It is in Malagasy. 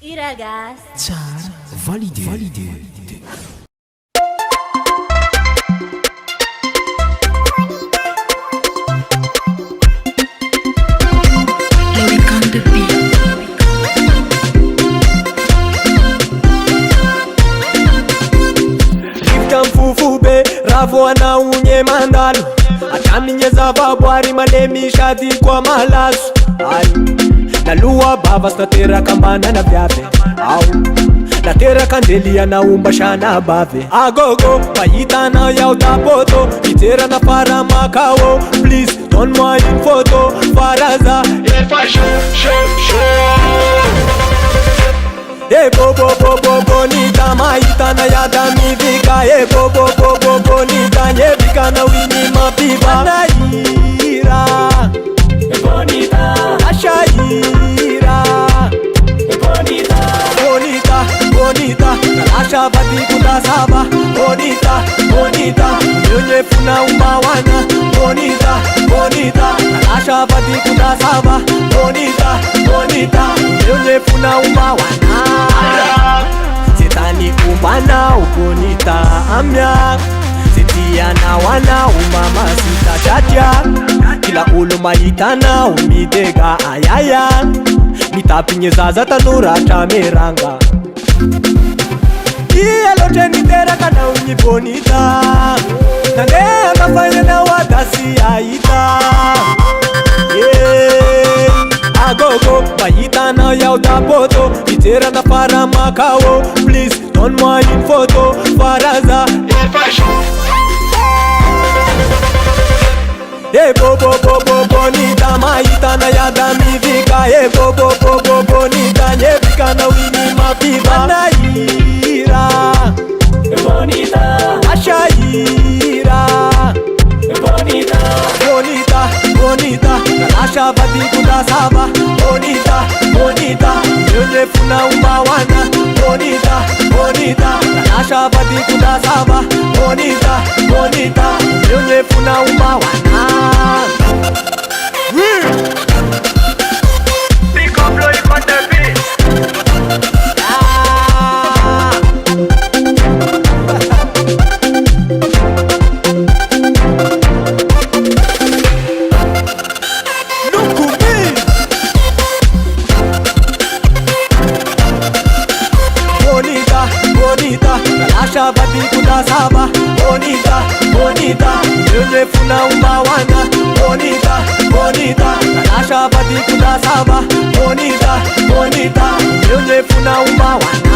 I ragazzi. Tsara, validé. Lyric on the beat. Lifta mfufube, ravoana unye mandalo Atamninye zavaboary malemy sady kwa malazo Naloa bavas nateraka mbanana viave Ao nateraka andeliana omba shana bave Agogo, mahitana yao tapoto Iterana para makao Please, donne-moi une photo Faraza, efa show bo bonita mahitana yada mivika bo bonita nyevika na wini mapiva Naira bonita ashaira bonita nalasha vati kudasaba bonita nyonye funa umbawana bonita nalasha vati kudasaba bonita nyonye funa umbawana Setani umbana ubonita amya Setiana wana umama sita chacha Kila ulo maitana umidega ayaya Mitapinye zaza tanura chameranga Iya lote nitera kana unyi bonita Nandea kafanya na wadasi aita Agogo, mahitana yao tapoto Itera na para makao Please, donne-moi une photo Faraza, efa show bo bonita mahitana yada mivika bo bonita nyevika na wini mapiva Naira bonita ashaira bonita nalasha vati kudasaba bonita nyonye funa umbawana bonita nalasha vati kudasaba bonita nyonye funa umbawana Pick up Lyric on the beat Nalasha vati kudasaba bonita nyonye funa umbawana bonita nalasha vati kudasaba bonita nyonye funa umbawana